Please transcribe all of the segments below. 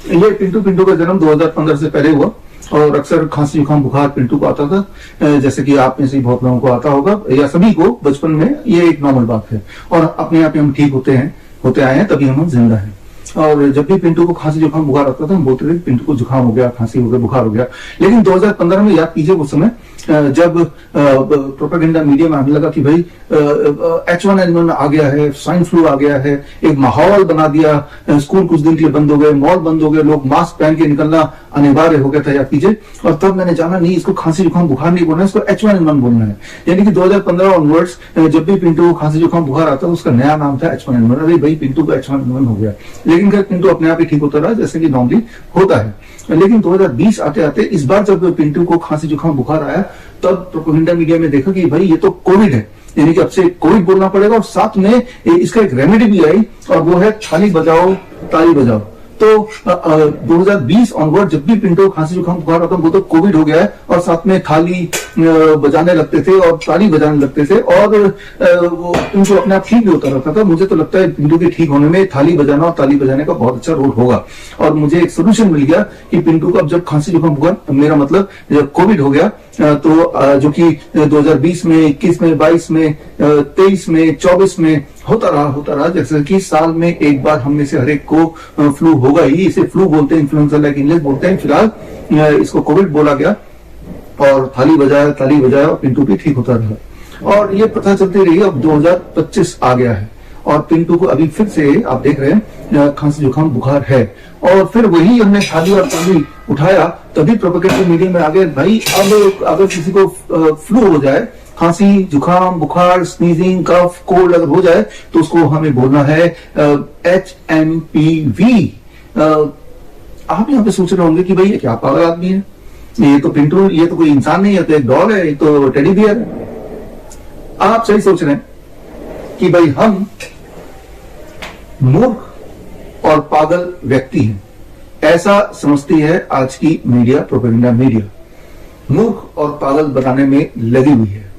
ये पिंटू का जन्म 2015 से पहले हुआ और अक्सर खांसी जुकाम बुखार पिंटू को आता था, जैसे कि आप में से बहुत लोगों को आता होगा या सभी को बचपन में, ये एक नॉर्मल बात है और अपने आप ही हम ठीक होते आए हैं, तभी हम जिंदा हैं। और जब भी पिंटू को खांसी जुकाम बुखार आता था हम बोलते थे पिंटू को जुकाम हो गया, खांसी हो गया, बुखार हो गया। लेकिन 2015 में याद कीजिए उस समय जब प्रोपेगेंडा मीडिया में आने लगा कि भाई H1N1 आ गया है, स्वाइन फ्लू आ गया है, एक माहौल बना दिया, स्कूल कुछ दिन के लिए बंद हो गए, मॉल बंद हो गए, लोग मास्क पहन के निकलना अनिवार्य हो गया था, याद कीजिए। और तब मैंने जाना नहीं, इसको खांसी जुकाम बुखार नहीं बोलना है, इसको H1N1 बोलना है। यानी कि 2015 ऑनवर्ड्स जब भी पिंटू को खांसी जुकाम बुखार आता था उसका नया नाम था H1N1। अरे भाई पिंटू को H1N1 हो गया, लेकिन फिर पिंटू अपने आप ही ठीक होता रहा जैसे कि नॉर्मली होता है। लेकिन 2020 आते आते इस बार जब पिंटू को खांसी जुकाम बुखार आया तब प्रोपेगेंडा मीडिया में देखा कि भाई ये तो कोविड है, यानी कि अब से कोविड बोलना पड़ेगा, और साथ में इसका एक रेमेडी भी आई और वो है थाली बजाओ ताली बजाओ। तो 2020 ऑनवर्ड जब भी पिंटू खांसी जुकाम बुखार आता वो तो कोविड हो गया है और साथ में थाली बजाने लगते थे और ताली बजाने लगते थे और वो पिंटू अपने आप ठीक भी होता रहता था। मुझे तो लगता है पिंटू के ठीक होने में थाली बजाना और ताली बजाने का बहुत अच्छा रोल होगा। और मुझे एक सोल्यूशन मिल गया कि पिंटू को अब जब खांसी जुकाम बुखार, मेरा मतलब जब कोविड हो गया तो जो कि 2020 में, 21 में, 22 में, 23 में, 24 में होता रहा, जैसे कि साल में एक बार हम में से हर एक को फ्लू होगा ही। इसे फ्लू बोलते हैं, इन्फ्लुएंजा लाइक इलनेस बोलते हैं। फिलहाल इसको कोविड बोला गया और ताली बजाया और पिंटू भी ठीक होता रहा। और ये पता चलती रही, अब 2025 आ गया है और पिंटू को अभी फिर से आप देख रहे हैं खांसी जुकाम बुखार है। और फिर वही हमने थाली और ताली उठाया, तभी प्रोपेगेंडा मीडिया में आ गए भाई अब अगर किसी को फ्लू हो जाए, खांसी जुकाम बुखार, स्नीजिंग, कफ, कोल्ड अगर हो जाए तो उसको हमें बोलना है HMPV। आप यहाँ पे सोच रहे होंगे कि भाई ये क्या पागल आदमी है, ये तो पिंटू, ये तो कोई इंसान नहीं है, तो एक डॉग है, ये तो टेडी बियर है। आप सही सोच रहे हैं कि भाई हम मूर्ख और पागल व्यक्ति हैं, ऐसा समझती है आज की मीडिया, प्रोपेगेंडा मीडिया मूर्ख और पागल बनाने में लगी हुई है।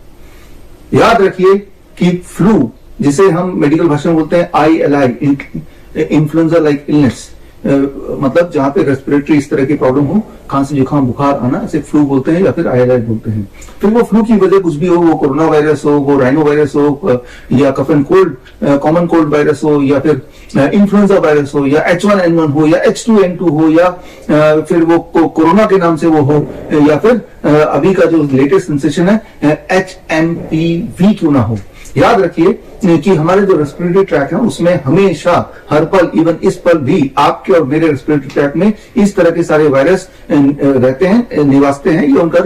याद रखिए कि फ्लू, जिसे हम मेडिकल भाषा में बोलते हैं ILI, इन्फ्लुएंजा लाइक इलनेस, मतलब जहां पे रेस्पिरेटरी इस तरह की प्रॉब्लम हो, खांसी जुकाम बुखार आना, इसे फ्लू बोलते हैं या फिर ILI बोलते हैं। फिर वो फ्लू की वजह कुछ भी हो, वो कोरोना वायरस हो, वो राइनो वायरस हो, या cough and cold, common cold virus हो, या फिर इन्फ्लुएंजा वायरस हो, या H1N1 हो, या H2N2 हो, या फिर वो कोरोना के नाम से वो हो, या फिर अभी का जो लेटेस्ट सेंसेशन है HMPV क्यों ना हो। याद रखिए कि हमारे जो रेस्पिरेटरी ट्रैक है उसमें हमेशा हर पल, इवन इस पल भी आपके और मेरे रेस्पिरेटरी ट्रैक में इस तरह के सारे वायरस रहते हैं, निवासते हैं, ये उनका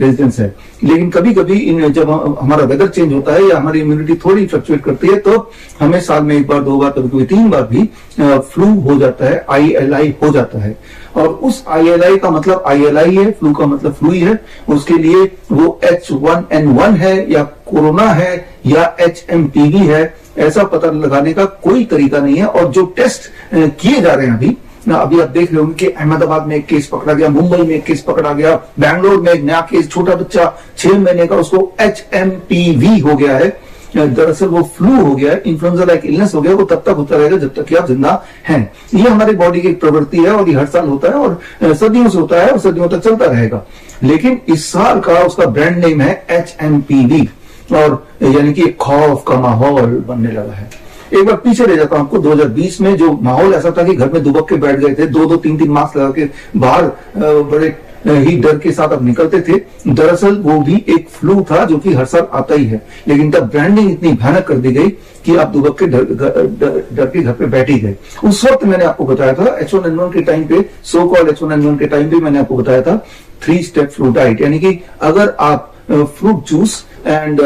रेजिडेंस है। लेकिन कभी कभी जब हमारा वेदर चेंज होता है या हमारी इम्यूनिटी थोड़ी फ्लक्चुएट करती है तो हमें साल में एक बार, दो बार, कभी कभी 3 बार भी फ्लू हो जाता है, ILI हो जाता है। और उस ILI का मतलब ILI है, फ्लू का मतलब फ्लू ही है। उसके लिए वो H1N1 है या कोरोना है या HMPV है, ऐसा पता लगाने का कोई तरीका नहीं है। और जो टेस्ट किए जा रहे हैं अभी आप देख रहे होंगे कि अहमदाबाद में एक केस पकड़ा गया, मुंबई में एक केस पकड़ा गया, बैंगलोर में एक नया केस, छोटा बच्चा 6 महीने का, उसको HMPV हो गया है। दरअसल वो फ्लू हो गया है, इन्फ्लुएंजा लाइक इलनेस हो गया, वो तब तक होता रहेगा जब तक कि आप जिंदा हैं। ये हमारी बॉडी की एक प्रवृत्ति है और ये हर साल होता है और सदियों से होता है और सदियों तक चलता रहेगा। लेकिन इस साल का उसका ब्रांड नेम है HMPV, और यानी कि खौफ का माहौल बनने लगा है। एक बार पीछे ले जाता हूं आपको, 2020 में जो माहौल ऐसा था कि घर में दुबक के बैठ गए थे, 2-2, 3-3 मास्क लगा के बाहर बड़े ही डर के साथ अब निकलते थे। दरअसल वो भी एक फ्लू था जो कि हर साल आता ही है, लेकिन तब ब्रांडिंग इतनी भयानक कर दी गई कि आप दुबक के डर के घर पे बैठ ही गए। उस वक्त मैंने आपको बताया था H1N1 के टाइम पे, सो कॉल्ड H1N1 के टाइम पे मैंने आपको बताया था 3 स्टेप फ्लू डाइट, यानी कि अगर आप fruit juice and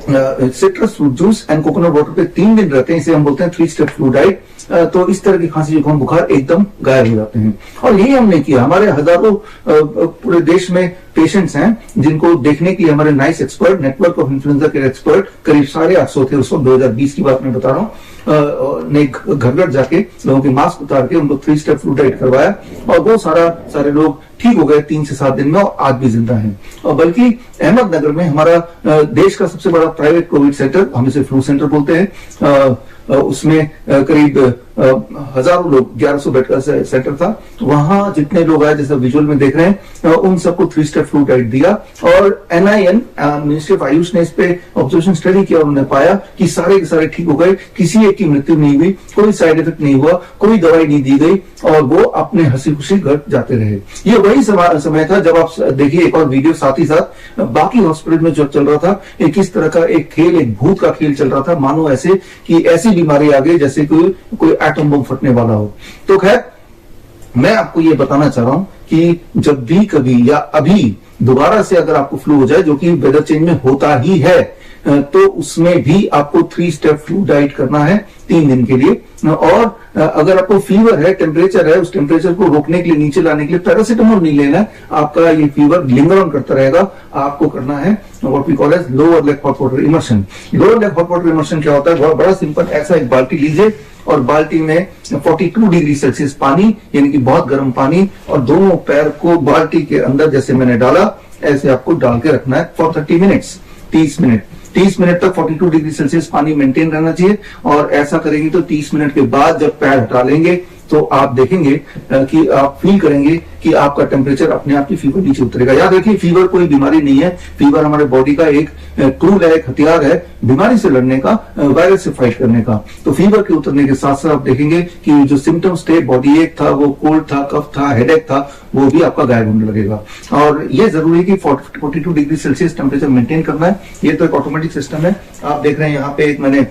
citrus fruit juice and coconut water पे 3 दिन रहते हैं, इसे हम बोलते हैं 3 स्टेप फ्लू डाइट, तो इस तरह की खांसी जुकाम बुखार एकदम गायब हो जाते हैं। और यही हमने किया। हमारे हजारों पूरे देश में पेशेंट्स हैं जिनको देखने की हमारे nice expert, network of influenza के एक्सपर्ट, करीब 850 थे उस वक्त, 2020 की बात मैं बता रहा हूँ, ने घर घर जाके लोगों के मास्क उतार के उनको 3 स्टेप फ्लू डाइट करवाया और बहुत सारे लोग ठीक हो गए 3 से 7 दिन में और आज भी जिंदा हैं। और बल्कि अहमदनगर में हमारा देश का सबसे बड़ा प्राइवेट कोविड सेंटर, हम इसे फ्लू सेंटर बोलते हैं, उसमें करीब हजारों लोग, 1100 बेड का सेंटर था। वहां जितने लोग आए, जैसे विजुअल में देख रहे हैं, उन सबको 3 स्टेप फ्लू डाइट दिया। और NIN, मिनिस्ट्री ऑफ आयुष ने इस पे ऑब्जर्वेशन स्टडी किया और उन्होंने पाया कि सारे के सारे ठीक हो गए, किसी एक की मृत्यु नहीं हुई, कोई साइड इफेक्ट नहीं हुआ, कोई दवाई नहीं दी गई और वो अपने हंसी खुशी घर जाते रहे। ये वही समय था जब आप देखिए एक और वीडियो साथ ही साथ बाकी हॉस्पिटल में जो चल रहा था, किस तरह का एक खेल, एक भूत का खेल चल रहा था, मानो ऐसे कि ऐसी बीमारी आ गई जैसे कोई एटम बम फटने वाला हो। तो खैर, मैं आपको ये बताना चाह रहा हूं कि जब भी कभी या अभी दोबारा से अगर आपको फ्लू हो जाए, जो कि वेदर चेंज में होता ही है, तो उसमें भी आपको 3 स्टेप फ्लू डाइट करना है 3 दिन के लिए। और अगर आपको फीवर है, टेम्परेचर है, उस टेम्परेचर को रोकने के लिए, नीचे लाने के लिए पैरासिटामोल नहीं लेना है। आपका ये फीवर लिंगर ऑन करता रहेगा। आपको करना है what we call as lower leg hot water immersion. Lower leg hot water immersion क्या होता है? बहुत बड़ा सिंपल, ऐसा एक बाल्टी लीजिए और बाल्टी में 42 डिग्री सेल्सियस पानी, यानी कि बहुत गर्म पानी, और दोनों पैर को बाल्टी के अंदर जैसे मैंने डाला ऐसे आपको डाल के रखना है फॉर 30 मिनट्स, 30 मिनट तक 42 डिग्री सेल्सियस पानी मेंटेन रहना चाहिए। और ऐसा करेंगे तो 30 मिनट के बाद जब पैर हटा लेंगे तो आप देखेंगे कि आप फील करेंगे कि आपका टेम्परेचर अपने आप ही फीवर नीचे उतरेगा। याद रखिए, फीवर कोई बीमारी नहीं है। फीवर हमारे बॉडी का एक टूल है, एक हथियार है बीमारी से लड़ने का, वायरस से फाइट करने का। तो फीवर के उतरने के साथ साथ आप देखेंगे कि जो सिम्टम्स थे, बॉडी एक था, वो कोल्ड था, कफ था, हेडेक था, वो भी आपका गायब होने लगेगा। और ये जरूरी है कि 42 डिग्री सेल्सियस टेम्परेचर मेंटेन करना है। ये तो एक ऑटोमेटिक सिस्टम है। आप देख रहे हैं यहाँ पे एक मैंने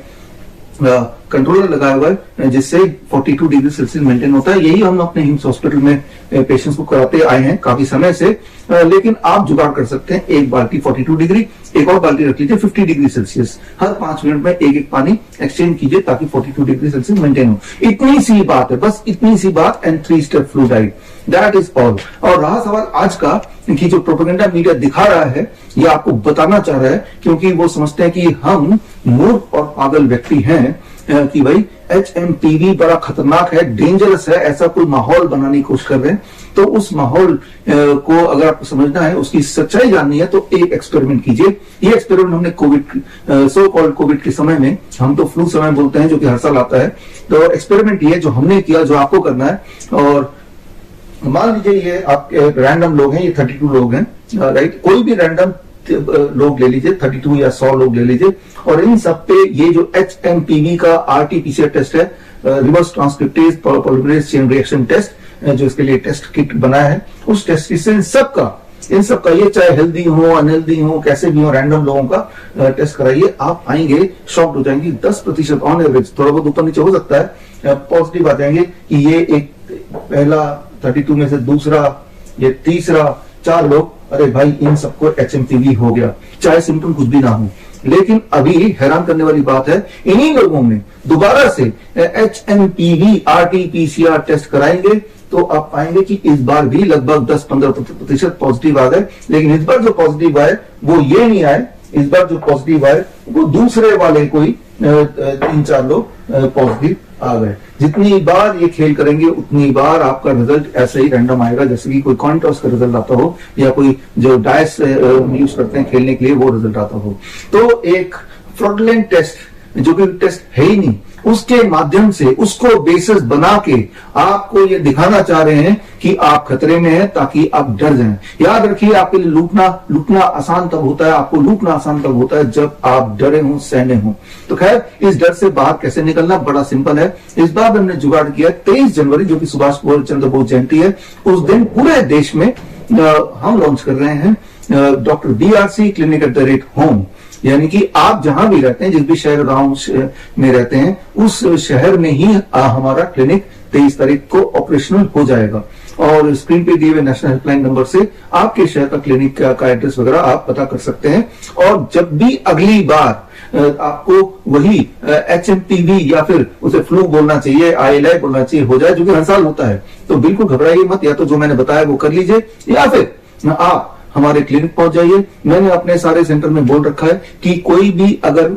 कंट्रोलर लगाया हुआ है जिससे 42 डिग्री सेल्सियस मेंटेन होता है। यही हम अपने हिम्स हॉस्पिटल में पेशेंट्स को कराते आए हैं काफी समय से। लेकिन आप जुगाड़ कर सकते हैं, एक बाल्टी 42 डिग्री, एक और बाल्टी रख लीजिए 50 डिग्री सेल्सियस। हर 5 मिनट में एक पानी एक्सचेंज कीजिए ताकि 42 डिग्री सेल्सियस मेंटेन हो। इतनी सी बात है, बस इतनी सी बात। And 3 step flu diet, that is all. और रहा सवाल आज का कि जो प्रोपेगेंडा मीडिया दिखा रहा है, ये आपको बताना चाह रहा है, क्योंकि वो समझते हैं कि हम मूर्ख और पागल व्यक्ति हैं, कि भाई HMPV बड़ा खतरनाक है, डेंजरस है, ऐसा कोई माहौल बनाने की कोशिश कर रहे हैं। तो उस माहौल को अगर आपको समझना है, उसकी सच्चाई जाननी है, तो एक एक्सपेरिमेंट कीजिए। ये एक्सपेरिमेंट हमने कोविड, सो कॉल्ड कोविड के समय में, हम तो फ्लू समय बोलते हैं जो कि हर साल आता है, तो एक्सपेरिमेंट ये जो हमने किया, जो आपको करना है। और मान लीजिए ये आप रैंडम लोग हैं, ये 32 लोग हैं, राइट? कोई भी रैंडम लोग ले लीजिए, 32 या 100 लोग ले लीजिए, और इन सब पे ये जो HMPV का RT-PCR टेस्ट है, reverse transcriptase polymerase chain reaction test, जो इसके लिए टेस्ट किट बनाया है, उस टेस्ट किट से इन सबका ये चाहे हेल्दी हो, अनहेल्दी हो, कैसे भी हो, रैंडम लोगों का टेस्ट कराइए। आप आएंगे, शॉक्ड हो जाएंगे। 10% ऑन एवरेज, थोड़ा बहुत ऊपर नीचे हो सकता है, पॉजिटिव आ जाएंगे कि ये एक पहला 32 में से दूसरा, ये तीसरा, 4 लोग, अरे भाई इन सबको HMPV हो गया, चाहे सिम्टम कुछ भी ना हो। लेकिन अभी हैरान करने वाली बात है, इन्हीं लोगों में दोबारा से HMPV RT-PCR टेस्ट कराएंगे तो आप पाएंगे कि इस बार भी लगभग 10-15% पॉजिटिव आ गए। लेकिन इस बार जो पॉजिटिव आए वो ये नहीं आए, इस बार जो पॉजिटिव आए वो दूसरे वाले कोई 3-4 लोग पॉजिटिव आ गए। जितनी बार ये खेल करेंगे उतनी बार आपका रिजल्ट ऐसे ही रैंडम आएगा, जैसे कि कोई कॉइन टॉस का रिजल्ट आता हो या कोई जो डायस यूज करते हैं खेलने के लिए वो रिजल्ट आता हो। तो एक फ्रॉडलेंट टेस्ट, जो कि टेस्ट है ही नहीं, उसके माध्यम से उसको बेसिस बना के आपको ये दिखाना चाह रहे हैं कि आप खतरे में हैं, ताकि आप डर जाएं। याद रखिए, आपके लिए लूटना आसान तब होता है, आपको लूटना आसान तब होता है जब आप डरे हों, सहने हों। तो खैर, इस डर से बाहर कैसे निकलना, बड़ा सिंपल है। इस बार हमने जुगाड़ किया 23 जनवरी, जो कि सुभाष चंद्र बोस जयंती है, उस दिन पूरे देश में हम लॉन्च कर रहे हैं doctor BRC clinic at the rate home. यानी कि आप जहां भी रहते हैं, जिस भी शहर गांव में रहते हैं, उस शहर में ही हमारा क्लिनिक 23 तारीख को ऑपरेशनल हो जाएगा। और स्क्रीन पे दिए हुए नेशनल हेल्पलाइन नंबर से आपके शहर का क्लिनिक का एड्रेस वगैरह आप पता कर सकते हैं। और जब भी अगली बार आपको वही HMPV या फिर उसे फ्लू बोलना चाहिए, ILI बोलना चाहिए हो जाए, जो कि हर साल होता है, तो बिल्कुल घबराइए मत। या तो जो मैंने बताया वो कर लीजिए, या फिर आप हमारे क्लिनिक पहुंच जाइए। मैंने अपने सारे सेंटर में बोल रखा है कि कोई भी अगर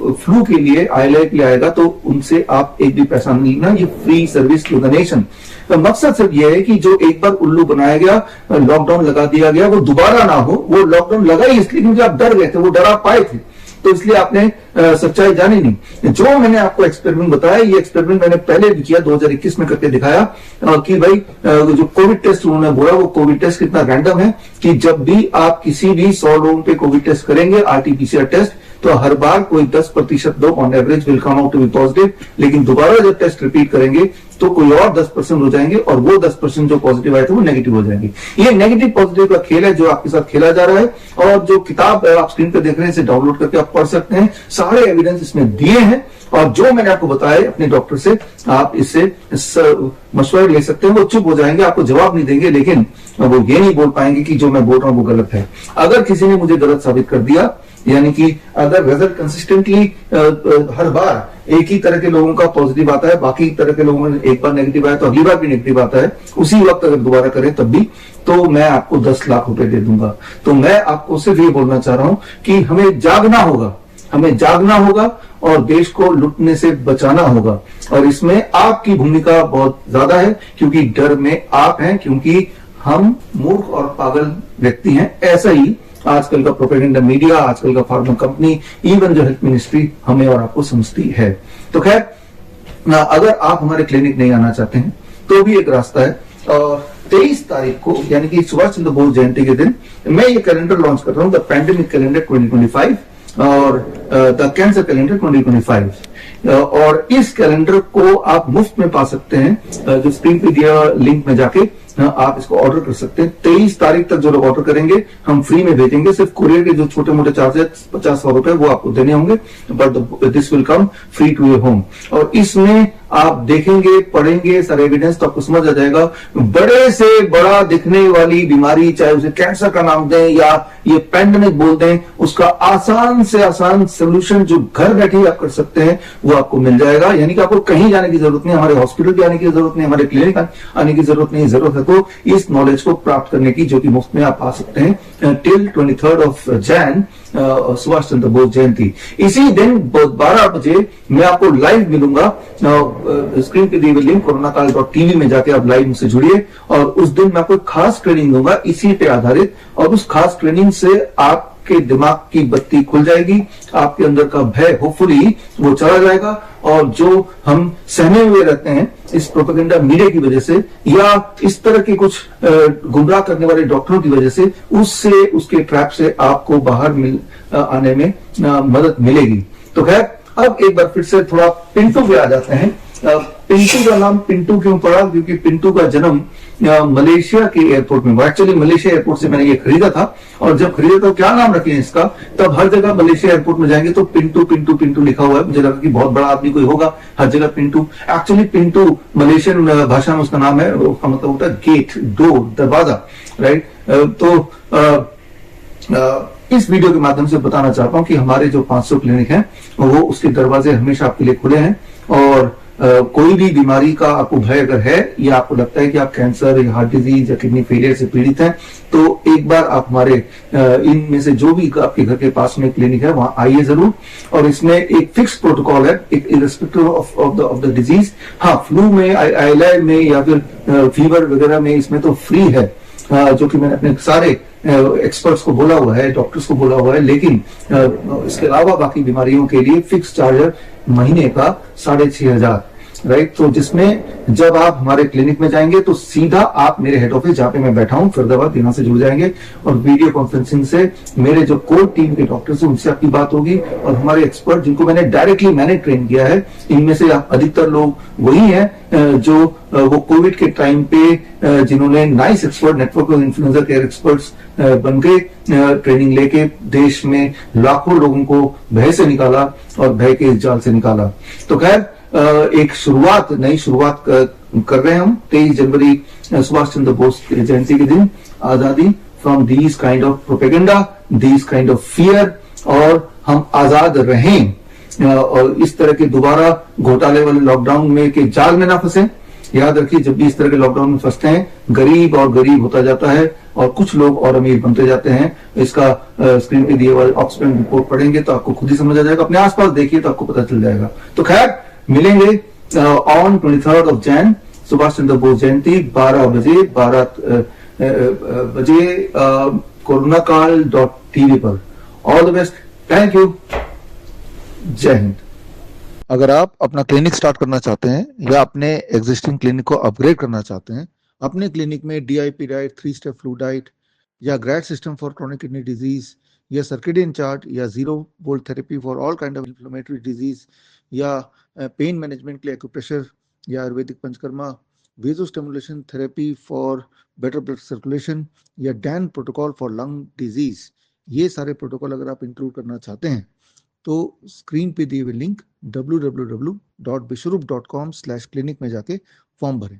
फ्लू के लिए आईएलआई के लिए आएगा तो उनसे आप एक भी पैसा नहीं लेना, ये free service to the nation. तो मकसद सिर्फ ये है कि जो एक बार उल्लू बनाया गया, लॉकडाउन लगा दिया गया, वो दोबारा ना हो। वो लॉकडाउन लगा ही इसलिए क्योंकि आप डर गए थे, वो डर आप पाए थे, तो इसलिए आपने सच्चाई जानी नहीं। जो मैंने आपको एक्सपेरिमेंट बताया, ये एक्सपेरिमेंट मैंने पहले भी किया, 2021 में करके दिखाया कि भाई जो कोविड टेस्ट उन्होंने बोला, वो कोविड टेस्ट कितना रैंडम है कि जब भी आप किसी भी 100 लोगों पे कोविड टेस्ट करेंगे, आरटीपीसीआर टेस्ट, तो हर बार कोई 10% लोग on average will come out to be positive, लेकिन दोबारा जब टेस्ट रिपीट करेंगे तो कोई और 10% हो जाएंगे और वो 10% जो पॉजिटिव आए थे वो नेगेटिव हो जाएंगे। ये नेगेटिव पॉजिटिव का खेल है जो आपके साथ खेला जा रहा है, और जो किताब आप स्क्रीन पर देख रहे हैं इसे डाउनलोड करके आप पढ़ सकते हैं। सारे एविडेंस इसमें दिए हैं, और जो मैंने आपको बताया अपने डॉक्टर से आप इससे मशवरा ले सकते हैं। वो चुप हो जाएंगे, आपको जवाब नहीं देंगे, लेकिन वो ये नहीं बोल पाएंगे कि जो मैं बोल रहा हूं वो गलत है। अगर किसी ने मुझे गलत साबित कर दिया, यानी कि अगर रिजल्ट कंसिस्टेंटली हर बार एक ही तरह के लोगों का पॉजिटिव आता है, बाकी तरह के लोगों में एक बार नेगेटिव आया तो अगली बार भी नेगेटिव आता है, उसी वक्त अगर दोबारा करें तब भी, तो मैं आपको 10 लाख रुपए दे दूंगा। तो मैं आपको सिर्फ ये बोलना चाह रहा हूं कि हमें जागना होगा, हमें जागना होगा और देश को लुटने से बचाना होगा। और इसमें आपकी भूमिका बहुत ज्यादा है, क्योंकि डर में आप हैं, क्योंकि हम मूर्ख और पागल व्यक्ति हैं। ऐसा ही आजकल का प्रोपेगेंडा मीडिया, आजकल का फार्मा कंपनी, इवन जो हेल्थ मिनिस्ट्री हमें और आपको समझती है। तो खैर, अगर आप हमारे क्लिनिक नहीं आना चाहते हैं तो भी एक रास्ता है। और 23 तारीख को, यानी कि सुभाष चंद्र बोस जयंती के दिन, मैं ये कैलेंडर लॉन्च कर रहा हूं, द पैंडेमिक कैलेंडर 2025 और द कैंसर कैलेंडर 2025। और इस कैलेंडर को आप मुफ्त में पा सकते हैं, जो स्क्रीन पे दिया लिंक में जाके आप इसको ऑर्डर कर सकते हैं। 23 तारीख तक जो लोग ऑर्डर करेंगे हम फ्री में भेजेंगे। सिर्फ कुरियर के जो छोटे मोटे चार्जेस 50-100 रुपए वो आपको देने होंगे, but this will come free to your home. और इसमें आप देखेंगे, पढ़ेंगे सारे एविडेंस, तो आपको समझ आ जाएगा बड़े से बड़ा दिखने वाली बीमारी, चाहे उसे कैंसर का नाम दें या ये पैंडेमिक बोल दें, उसका आसान से आसान सोल्यूशन जो घर बैठे आप कर सकते हैं वो आपको मिल जाएगा। यानी कि आपको कहीं जाने की जरूरत नहीं, हमारे हॉस्पिटल भी आने की जरूरत नहीं, हमारे क्लिनिक आने की जरूरत नहीं। जरूरत है तो इस नॉलेज को प्राप्त करने की, जो कि मुफ्त में आप पा सकते हैं टिल 23 जनवरी, सुभाष चंद्र बोस जयंती। इसी दिन 12 बजे मैं आपको लाइव मिलूंगा, स्क्रीन पे दी हुई लिंक coronakaal.tv में जाके आप लाइव मुझसे जुड़िए, और उस दिन मैं आपको खास ट्रेनिंग दूंगा इसी पे आधारित, और उस खास ट्रेनिंग से आपके दिमाग की बत्ती खुल जाएगी, आपके अंदर का भय होपफुली वो चला जाएगा, और जो हम सहमे हुए रहते हैं इस प्रोपेगेंडा मीडिया की वजह से या इस तरह के कुछ गुमराह करने वाले डॉक्टरों की वजह से, उससे, उसके ट्रैप से आपको बाहर आने में मदद मिलेगी। तो खैर, अब एक बार फिर से थोड़ा पिंटू पे आ जाते हैं। पिंटू का नाम पिंटू क्यों पड़ा? क्योंकि पिंटू का जन्म मलेशिया के एयरपोर्ट में। एक्चुअली मलेशिया एयरपोर्ट से मैंने ये खरीदा था, और जब खरीदा तो क्या नाम रखे इसका, तब हर जगह मलेशिया एयरपोर्ट में जाएंगे तो पिंटू पिंटू पिंटू लिखा हुआ है। मुझे लगा कि बहुत बड़ा आदमी कोई होगा, हर जगह पिंटू। एक्चुअली पिंटू मलेशियन भाषा में उसका नाम है, उसका मतलब होता है गेट, डोर, दरवाजा, राइट। तो इस वीडियो के माध्यम से बताना चाहता हूं कि हमारे जो 500 क्लिनिक हैं वो उसके दरवाजे हमेशा आपके लिए खुले हैं, और कोई भी बीमारी का आपको भय अगर है, या आपको लगता है कि आप कैंसर या हार्ट डिजीज या किडनी फेलियर से पीड़ित हैं, तो एक बार आप हमारे इनमें से जो भी आपके घर के पास में क्लिनिक है वहां आइए जरूर। और इसमें एक फिक्स प्रोटोकॉल है, एक इरेस्पेक्टिव ऑफ द डिजीज। हाँ, फ्लू में, आईएलआई में या फिर फीवर वगैरह में इसमें तो फ्री है, जो कि मैंने अपने सारे एक्सपर्ट्स को बोला हुआ है, डॉक्टर्स को बोला हुआ है। लेकिन इसके अलावा बाकी बीमारियों के लिए फिक्स चार्ज है महीने का 6,500, राइट। तो जिसमें जब आप हमारे क्लिनिक में जाएंगे तो सीधा आप मेरे हेड ऑफिस, जहां पे मैं बैठा हूं फरीदाबाद, यहां से जुड़ जाएंगे, और वीडियो कॉन्फ्रेंसिंग से मेरे जो कोर टीम के डॉक्टर्स हैं उनसे आपकी बात होगी, और हमारे एक्सपर्ट जिनको मैंने डायरेक्टली ट्रेन किया है, इनमें से अधिकतर लोग वही हैं जो वो कोविड के टाइम पे जिन्होंने nice expert, network of influencer care experts बन के ट्रेनिंग लेके देश में लाखों लोगों को भय से निकाला और भय के इस जाल से निकाला। तो खैर, एक शुरुआत, नई शुरुआत कर रहे हैं हम 23 जनवरी सुभाष चंद्र बोस जयंती के दिन, आजादी from these kind of propaganda, these kind of fear, और हम आजाद रहें, और इस तरह के दोबारा घोटाले वाले लॉकडाउन में के जाल में ना फंसे, याद रखिए, जब भी इस तरह के लॉकडाउन में फंसते हैं, गरीब और गरीब होता जाता है और कुछ लोग और अमीर बनते जाते हैं। इसका स्क्रीन पे दिए हुए ऑक्सफैम रिपोर्ट पढ़ेंगे तो आपको खुद ही समझ आ जाएगा, अपने आसपास देखिए तो आपको पता चल जाएगा। तो खैर, मिलेंगे on 23rd of Jan, Subhash Chandra Bose Jayanti, 12 बजे कोरोनाकाल.tv पर। All the best, thank you, जय हिंद। अगर आप अपना क्लिनिक स्टार्ट करना चाहते हैं या अपने एग्जिस्टिंग क्लिनिक को अपग्रेड करना चाहते हैं, अपने क्लिनिक में DIP diet, 3 step flu diet या grad system for chronic kidney disease या सर्केडियन चार्ट या zero volt therapy for all kind of inflammatory disease या पेन मैनेजमेंट के लिए एक्यूप्रेशर या ayurvedic panchakarma, vagus stimulation therapy for better blood circulation या DAN protocol for lung disease, ये सारे protocol अगर आप इंक्लूड करना चाहते हैं तो स्क्रीन पे दिए हुए लिंक www.bishrup.com/clinic में जाके फॉर्म भरें।